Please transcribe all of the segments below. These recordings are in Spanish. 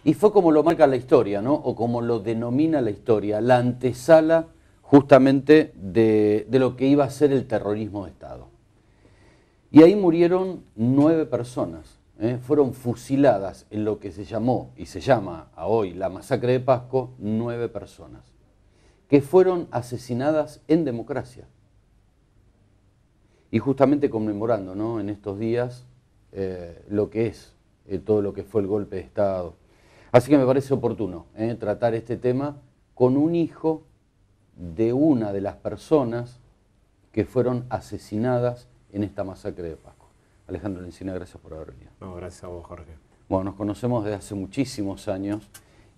Y fue como lo marca la historia, ¿no? O como lo denomina la historia, la antesala justamente de lo que iba a ser el terrorismo de Estado. Y ahí murieron 9 personas, fueron fusiladas en lo que se llamó y se llama a hoy la masacre de Pasco, 9 personas, que fueron asesinadas en democracia. Y justamente conmemorando, ¿no?, en estos días lo que es todo lo que fue el golpe de Estado. Así que me parece oportuno tratar este tema con un hijo de una de las personas que fueron asesinadas en esta masacre de Pasco. Alejandro Lencina, gracias por haber venido. No, gracias a vos, Jorge. Bueno, nos conocemos desde hace muchísimos años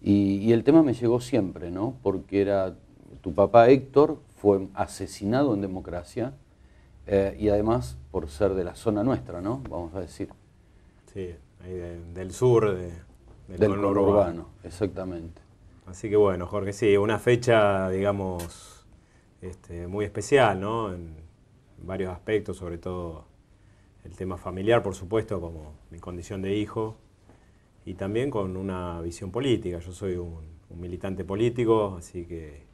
y el tema me llegó siempre, ¿no? Porque era tu papá Héctor fue asesinado en democracia y además por ser de la zona nuestra, ¿no? Vamos a decir. Sí, ahí del sur, del conurbano, exactamente. Así que bueno, Jorge, sí, una fecha, digamos, muy especial, ¿no? En varios aspectos, sobre todo el tema familiar, por supuesto, como mi condición de hijo, y también con una visión política. Yo soy un militante político, así que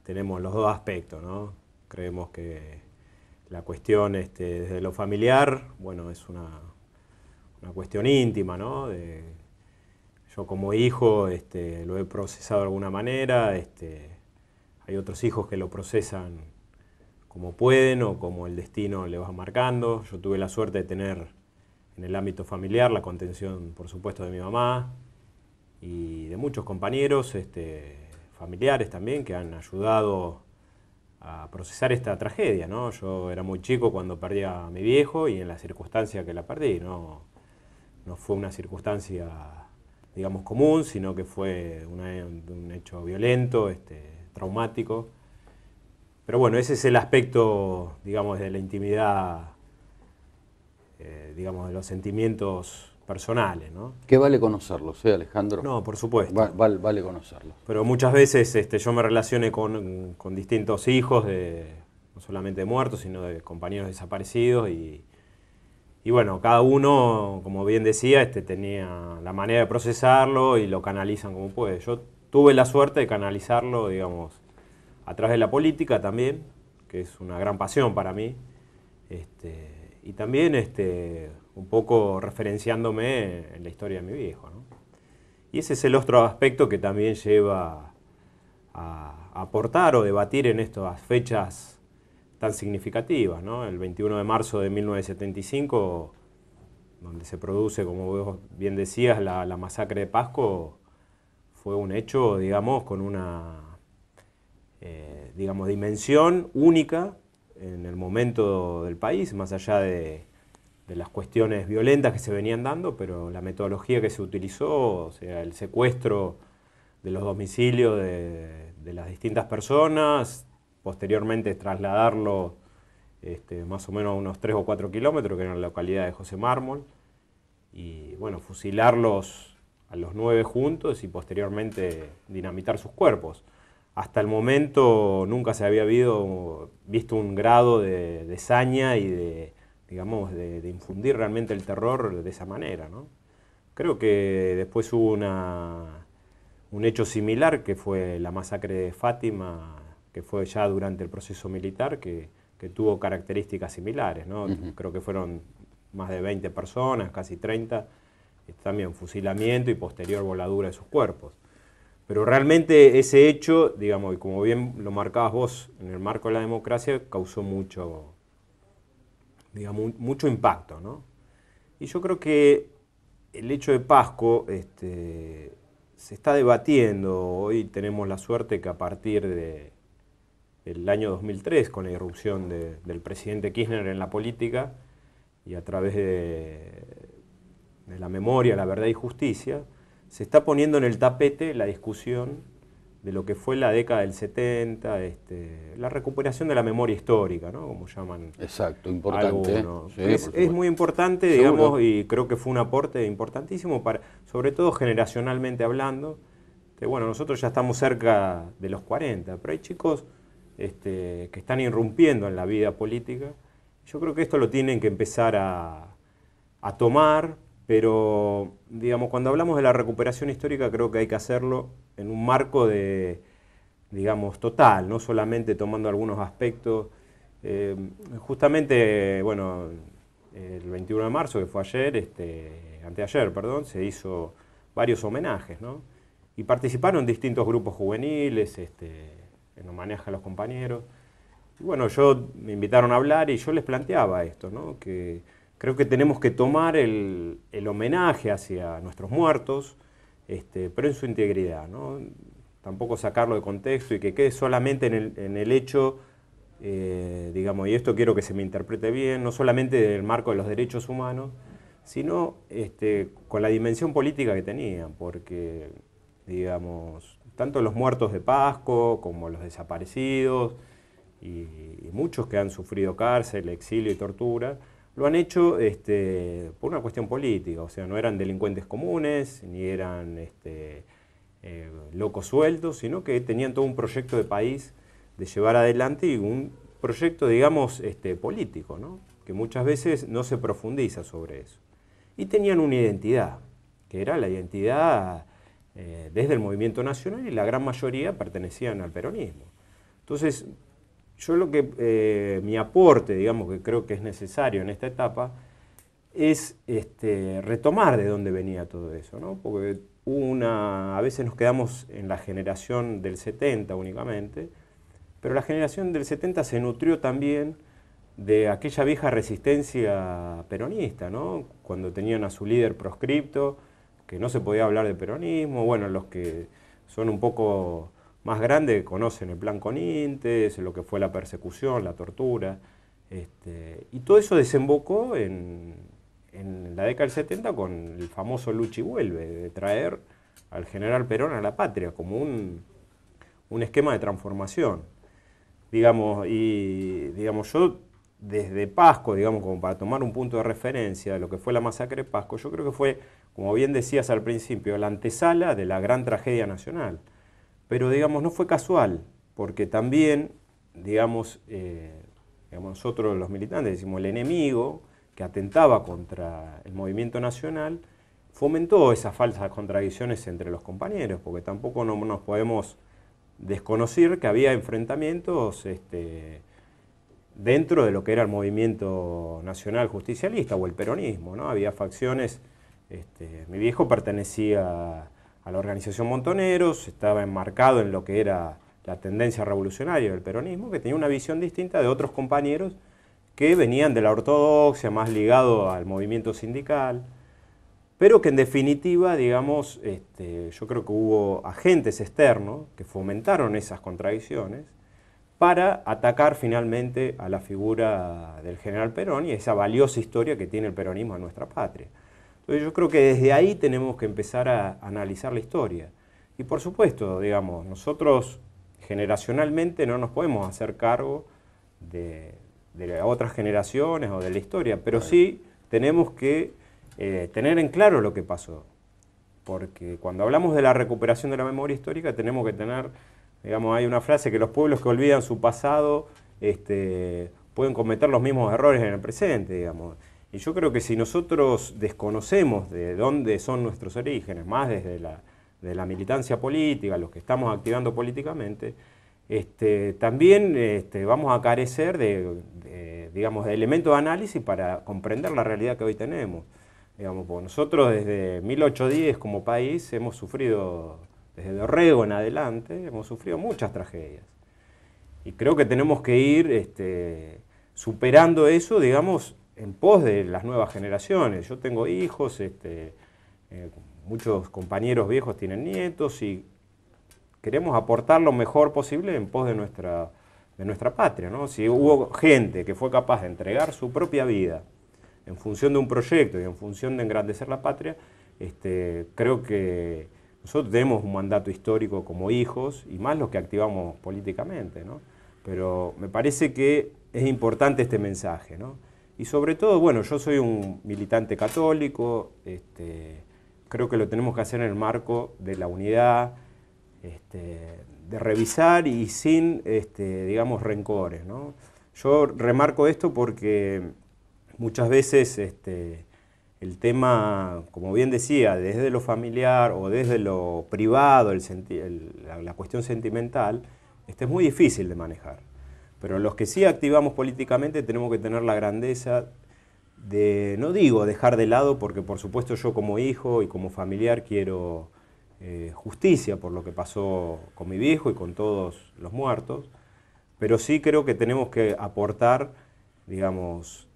tenemos los dos aspectos, ¿no? Creemos que la cuestión desde lo familiar, bueno, es una cuestión íntima, ¿no? Yo como hijo lo he procesado de alguna manera, hay otros hijos que lo procesan como pueden o como el destino le va marcando. Yo tuve la suerte de tener en el ámbito familiar la contención, por supuesto, de mi mamá y de muchos compañeros familiares también que han ayudado a procesar esta tragedia, ¿no? Yo era muy chico cuando perdí a mi viejo y en la circunstancia que la perdí, no fue una circunstancia, digamos, común, sino que fue un hecho violento, traumático. Pero bueno, ese es el aspecto, digamos, de la intimidad, digamos, de los sentimientos personales, ¿no? Que vale conocerlos, Alejandro. No, por supuesto. Vale conocerlos. Pero muchas veces yo me relacioné con distintos hijos, no solamente de muertos, sino de compañeros desaparecidos y bueno, cada uno, como bien decía, tenía la manera de procesarlo y lo canalizan como puede. Yo tuve la suerte de canalizarlo, digamos, a través de la política también, que es una gran pasión para mí, y también un poco referenciándome en la historia de mi viejo, ¿no? Y ese es el otro aspecto que también lleva a aportar o debatir en estas fechas tan significativas, ¿no? El 21 de marzo de 1975, donde se produce, como vos bien decías, la masacre de Pasco, fue un hecho, digamos, con una dimensión única en el momento del país, más allá de las cuestiones violentas que se venían dando, pero la metodología que se utilizó, o sea, el secuestro de los domicilios de las distintas personas, posteriormente trasladarlo más o menos a unos 3 o 4 kilómetros, que era la localidad de José Mármol, y bueno, fusilarlos a los 9 juntos y posteriormente dinamitar sus cuerpos. Hasta el momento nunca se había visto un grado de saña y digamos, de infundir realmente el terror de esa manera, ¿no? Creo que después hubo un hecho similar, que fue la masacre de Fátima, que fue ya durante el proceso militar, que tuvo características similares, ¿no? Creo que fueron más de 20 personas, casi 30, también fusilamiento y posterior voladura de sus cuerpos. Pero realmente ese hecho, digamos, y como bien lo marcabas vos, en el marco de la democracia, causó mucho impacto, ¿no? Y yo creo que el hecho de Pasco se está debatiendo. Hoy tenemos la suerte que a partir del año 2003, con la irrupción del presidente Kirchner en la política y a través de la memoria, la verdad y justicia, se está poniendo en el tapete la discusión de lo que fue la década del 70, la recuperación de la memoria histórica, ¿no? Como llaman. Exacto, importante. Sí, es muy importante, digamos, y creo que fue un aporte importantísimo, sobre todo generacionalmente hablando. Que bueno, nosotros ya estamos cerca de los 40, pero hay chicos que están irrumpiendo en la vida política. Yo creo que esto lo tienen que empezar a tomar, pero digamos, cuando hablamos de la recuperación histórica creo que hay que hacerlo en un marco de, digamos, total, no solamente tomando algunos aspectos. Justamente, bueno, el 21 de marzo, que fue ayer, anteayer, perdón, se hizo varios homenajes, ¿no? Y participaron distintos grupos juveniles, en homenaje a los compañeros. Y bueno, me invitaron a hablar y yo les planteaba esto, ¿no? Que creo que tenemos que tomar el homenaje hacia nuestros muertos, pero en su integridad, ¿no? Tampoco sacarlo de contexto y que quede solamente en el hecho, digamos, y esto quiero que se me interprete bien, no solamente del marco de los derechos humanos, sino con la dimensión política que tenían, porque, digamos, tanto los muertos de Pasco como los desaparecidos y muchos que han sufrido cárcel, exilio y tortura, lo han hecho por una cuestión política, o sea, no eran delincuentes comunes, ni eran locos sueltos, sino que tenían todo un proyecto de país de llevar adelante y un proyecto, digamos, político, ¿no? Que muchas veces no se profundiza sobre eso. Y tenían una identidad, que era la identidad desde el movimiento nacional y la gran mayoría pertenecían al peronismo. Entonces, yo mi aporte, digamos, que creo que es necesario en esta etapa, es retomar de dónde venía todo eso, ¿no? Porque a veces nos quedamos en la generación del 70 únicamente, pero la generación del 70 se nutrió también de aquella vieja resistencia peronista, ¿no? Cuando tenían a su líder proscripto, que no se podía hablar de peronismo. Bueno, los que son un poco más grandes conocen el Plan Conintes, lo que fue la persecución, la tortura, y todo eso desembocó en la década del 70 con el famoso Lucha y Vuelve, de traer al general Perón a la patria como un esquema de transformación. Digamos, yo desde Pasco, digamos, como para tomar un punto de referencia de lo que fue la masacre de Pasco, yo creo que fue, como bien decías al principio, la antesala de la gran tragedia nacional. Pero, digamos, no fue casual, porque también, digamos, nosotros los militantes decimos el enemigo que atentaba contra el movimiento nacional, fomentó esas falsas contradicciones entre los compañeros, porque tampoco no nos podemos desconocer que había enfrentamientos dentro de lo que era el movimiento nacional justicialista o el peronismo, ¿no? Había facciones, mi viejo pertenecía a la organización Montoneros, estaba enmarcado en lo que era la tendencia revolucionaria del peronismo, que tenía una visión distinta de otros compañeros que venían de la ortodoxia, más ligado al movimiento sindical, pero que en definitiva, digamos, yo creo que hubo agentes externos que fomentaron esas contradicciones para atacar finalmente a la figura del general Perón y esa valiosa historia que tiene el peronismo en nuestra patria. Entonces yo creo que desde ahí tenemos que empezar a analizar la historia. Y por supuesto, digamos, nosotros generacionalmente no nos podemos hacer cargo de otras generaciones o de la historia, pero sí tenemos que tener en claro lo que pasó. Porque cuando hablamos de la recuperación de la memoria histórica tenemos que tener, digamos, hay una frase que los pueblos que olvidan su pasado pueden cometer los mismos errores en el presente, digamos. Y yo creo que si nosotros desconocemos de dónde son nuestros orígenes, más desde la militancia política, los que estamos activando políticamente, también vamos a carecer digamos, de elementos de análisis para comprender la realidad que hoy tenemos. Digamos, porque nosotros desde 1810 como país hemos sufrido, desde Dorrego en adelante, hemos sufrido muchas tragedias. Y creo que tenemos que ir superando eso, digamos, en pos de las nuevas generaciones. Yo tengo hijos, muchos compañeros viejos tienen nietos y queremos aportar lo mejor posible en pos de nuestra patria, ¿no? Si hubo gente que fue capaz de entregar su propia vida en función de un proyecto y en función de engrandecer la patria, creo que nosotros tenemos un mandato histórico como hijos y más los que activamos políticamente, ¿no? Pero me parece que es importante este mensaje, ¿no? Y sobre todo, bueno, yo soy un militante católico, creo que lo tenemos que hacer en el marco de la unidad, de revisar y sin, digamos, rencores, ¿no? Yo remarco esto porque muchas veces el tema, como bien decía, desde lo familiar o desde lo privado, la cuestión sentimental, es muy difícil de manejar. Pero los que sí activamos políticamente tenemos que tener la grandeza de, no digo dejar de lado, porque por supuesto yo como hijo y como familiar quiero justicia por lo que pasó con mi viejo y con todos los muertos, pero sí creo que tenemos que aportar, digamos,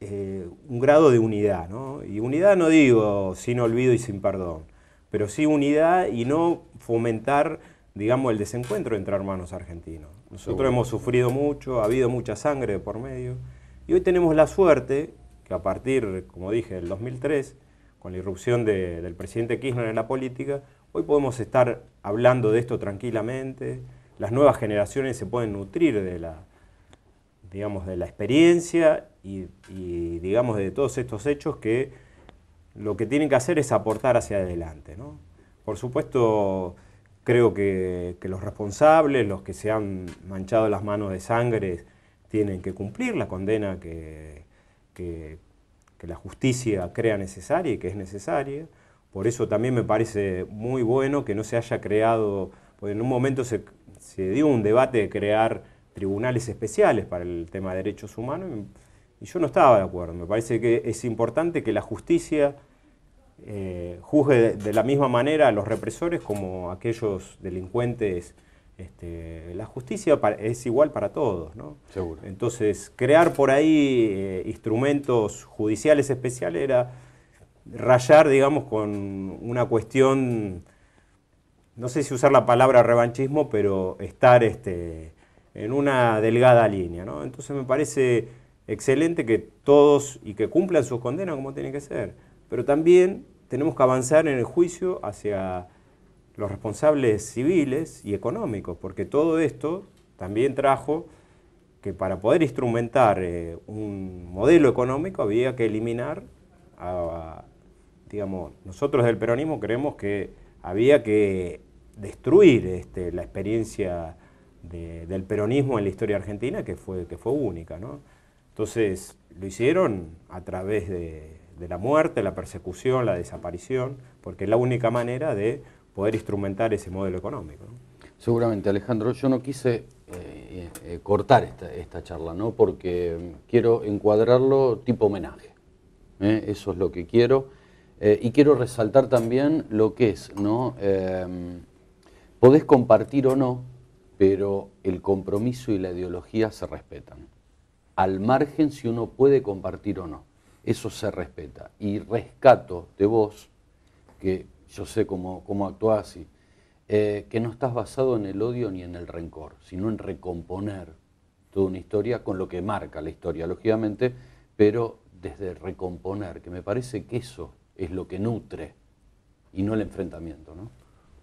un grado de unidad, ¿no? Y unidad no digo sin olvido y sin perdón, pero sí unidad y no fomentar, digamos, el desencuentro entre hermanos argentinos. Nosotros hemos sufrido mucho, ha habido mucha sangre de por medio, y hoy tenemos la suerte que a partir, como dije, del 2003, con la irrupción del presidente Kirchner en la política, hoy podemos estar hablando de esto tranquilamente, las nuevas generaciones se pueden nutrir de la, digamos, de la experiencia y digamos de todos estos hechos que lo que tienen que hacer es aportar hacia adelante, ¿no? Por supuesto, creo que los responsables, los que se han manchado las manos de sangre, tienen que cumplir la condena que la justicia crea necesaria y que es necesaria. Por eso también me parece muy bueno que no se haya creado, porque en un momento se dio un debate de crear tribunales especiales para el tema de derechos humanos, y yo no estaba de acuerdo. Me parece que es importante que la justicia juzgue de la misma manera a los represores como a aquellos delincuentes. La justicia es igual para todos, ¿no? Seguro. Entonces, crear por ahí instrumentos judiciales especiales era rayar, digamos, con una cuestión, no sé si usar la palabra revanchismo, pero estar en una delgada línea, ¿no? Entonces me parece excelente que todos y que cumplan sus condenas como tiene que ser, pero también tenemos que avanzar en el juicio hacia los responsables civiles y económicos, porque todo esto también trajo que para poder instrumentar un modelo económico había que eliminar, digamos, nosotros del peronismo creemos que había que destruir la experiencia del peronismo en la historia argentina, que fue única, ¿no? Entonces lo hicieron a través de la muerte, la persecución, la desaparición, porque es la única manera de poder instrumentar ese modelo económico, ¿no? Seguramente, Alejandro. Yo no quise cortar esta charla, ¿no? Porque quiero encuadrarlo tipo homenaje. Eso es lo que quiero. Y quiero resaltar también lo que es, ¿no? Podés compartir o no, pero el compromiso y la ideología se respetan. Al margen si uno puede compartir o no. Eso se respeta. Y rescato de vos, que yo sé cómo actuás, que no estás basado en el odio ni en el rencor, sino en recomponer toda una historia con lo que marca la historia, lógicamente, pero desde recomponer, que me parece que eso es lo que nutre y no el enfrentamiento, ¿no?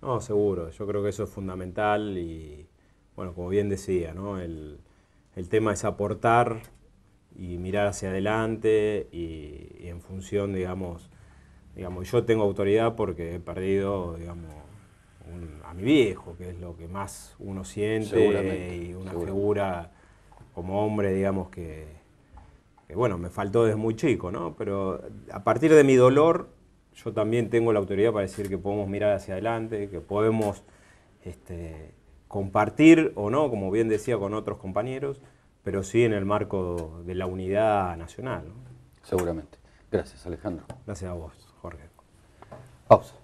No, seguro. Yo creo que eso es fundamental y, bueno, como bien decía, ¿no? El tema es aportar y mirar hacia adelante y en función, digamos, yo tengo autoridad porque he perdido, digamos, a mi viejo, que es lo que más uno siente, y una figura como hombre, digamos, que bueno, me faltó desde muy chico, ¿no? Pero a partir de mi dolor, yo también tengo la autoridad para decir que podemos mirar hacia adelante, que podemos compartir o no, como bien decía, con otros compañeros, pero sí en el marco de la unidad nacional, ¿no? Seguramente. Gracias, Alejandro. Gracias a vos, Jorge. Pausa.